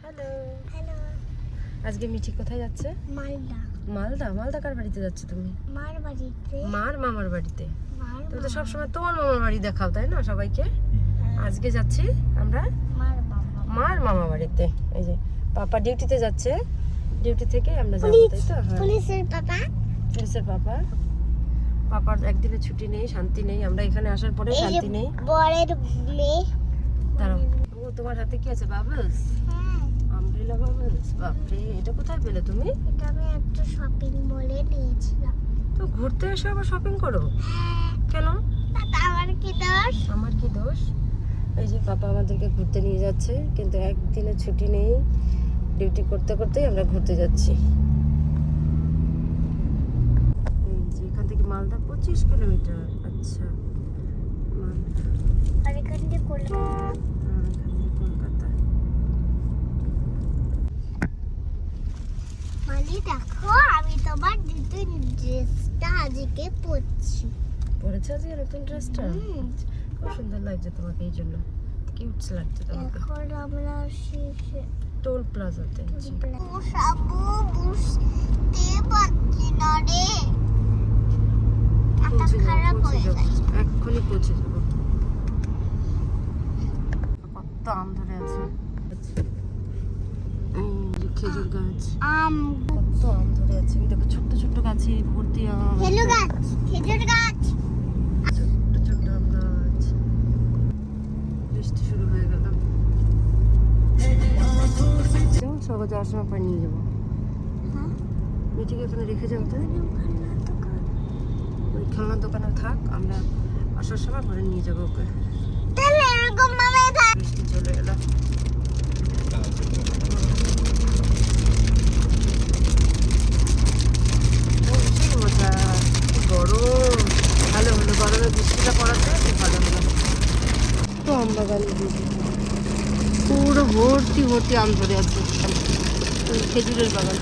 Hello hello. আজকে মিঠি কোথায় যাচ্ছে? মালদা। মালদা? মালদা কার বাড়িতে যাচ্ছে তুমি? মার বাড়িতে। মার মামার বাড়িতে? তুমি তো মার সবসময় তোমার মামার বাড়ি দেখাও, তাই না সবাইকে? আজকে যাচ্ছি আমরা মার বাবা। মার মামা বাড়িতে। এই যে পাপা ডিউটিতে যাচ্ছে, ডিউটি থেকে আমরা যাবো, তাই তো? হ্যাঁ, পুলিশের পাপা। পুলিশের পাপা। পাপার একদিনে ছুটি নেই, শান্তি নেই। আমরা এখানে আসার পরে শান্তি নেই। বরের মেয়ে। দাঁড়াও, ও তোমার হাতে কি আছে? বাবলস, হ্যাঁ, আমব্রেলা বাবলস। বাপরে, এটা কোথায় পেলে তুমি? এটা আমি একটা শপিং মলে নিয়েছিলাম। তো ঘুরতে এসে আবার শপিং করো হ্যাঁ, কেন? তা আমার কি দোষ? আমার কি দোষ? এই যে পাপা আমাদেরকে ঘুরতে নিয়ে যাচ্ছে, কিন্তু একদিনে ছুটি নেই। ডিউটি করতে করতেই আমরা ঘুরতে যাচ্ছি। এই যে এখান থেকে মালদা 25 কিলোমিটার। আচ্ছা, মালদা। আর এখান থেকে কলকাতা। আর এখান থেকে কলকাতা। মানে দেখো, আমি তোমার নতুন ড্রেসটা আজকে পরছি। পরেছে আজকে নতুন ড্রেসটা? খুব সুন্দর লাগছে তোমাকে, এই জন্য কিউটস লাগছে তোমাকে। এখন আমরা শেষে টোল প্লাজাতে আছি। সাবু বুঝতে পারছি না রে। মাথা পৌঁছে যাবো, খারাপ পৌঁছে হয়ে যাবো, গেছে। এক্ষুনি পৌঁছে যাবো। কত আম ধরে আছে। এই যে খেজুর গাছ, আম। কত আম ধরে আছে। এই দেখো ছোট্ট ছোট্ট গাছে ভর্তি আম। খেজুর গাছ, খেজুর গাছ। ছোট্ট ছোট্ট আম গাছ। বৃষ্টি শুরু হয়ে গেল। সবাই যাওয়ার সময় পরে নিয়ে যাবো। হ্যাঁ, মিঠিকে এখানে রেখে যাবো। তো ওই খেলনার দোকানে থাক, আমরা আসার সময় পরে নিয়ে যাবো ওকে। তাহলে এরকম ভাবে থাক। বৃষ্টি চলে এলো। মজা, কি গরম। ভালো হলো গরমে বৃষ্টিটা পড়াতে, খুব ভালো হলো। তো আম বাগান পুরো ভর্তি ভর্তি আম ধরে আছে। খেজুরের বাগান।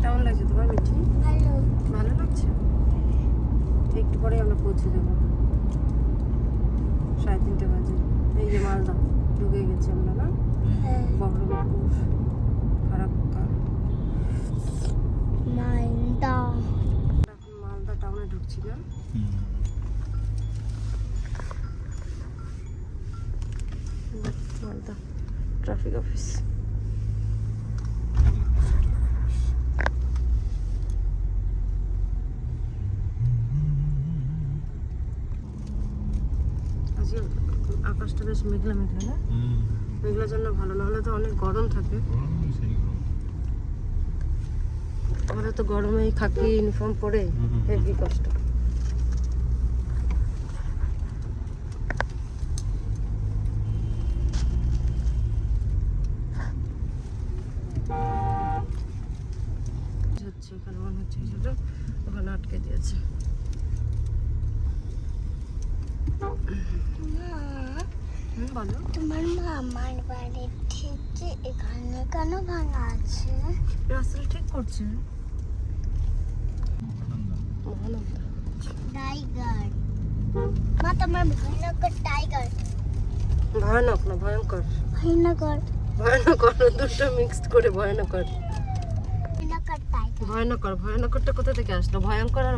কেমন লাগছে তোমার মিঠি? ভালো। ভালো লাগছে? একটু পরে আমরা পৌঁছে যাবো, 3:30 বাজে। এই যে মালদা ঢুকে গেছি আমরা, না? হ্যাঁ, বহরমপুর, ফারাক্কা। মালদা। এখন মালদা টাউনে ঢুকছি, না? Malda traffic office. আজকে আকাশটা বেশ মেঘলা মেঘলা, না? মেঘলার জন্য ভালো, না হলে তো অনেক গরম থাকে। আমরা তো গরমে এই খাকি ইউনিফর্ম পরে হেভি কষ্ট। হচ্ছে এখানে মনে হচ্ছে সেটা ওখানে আটকে দিয়েছে। বলো, তোমার মামার বাড়ি থেকে এখানে কেন ভাঙা আছে? রাস্তাটা ঠিক করছে। মহানন্দা টাইগার। মা, তোমার ভয়ঙ্কর টাইগার। ভয়ানক না, ভয়ঙ্কর। ভয়ঙ্কর। ভয়ানকর দুটো মিক্সড করে ভয়ানকর। ভয়ঙ্কর টাইগার। ভয়ানকর, ভয়ানকরটা কোথা থেকে আসলো? ভয়ঙ্কর আর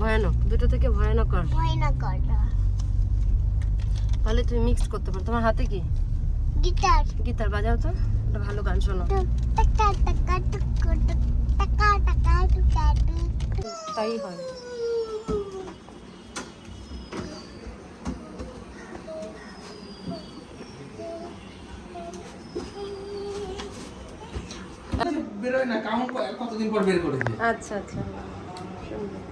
ভয়ানক দুটো থেকে ভয়ানকর। ভয়ঙ্কর। তাহলে তুমি মিক্সড করতে পারো। তোমার হাতে কি? গিটার। গিটার বাজাও তো, একটা ভালো গান শোনো। টাকা টাকা টুকু টাকা টাকা টুকা টুক। তাই হয়। বেরোয় না, কাউন্ট কতদিন পর বের করেছে। আচ্ছা আচ্ছা, সুন্দর।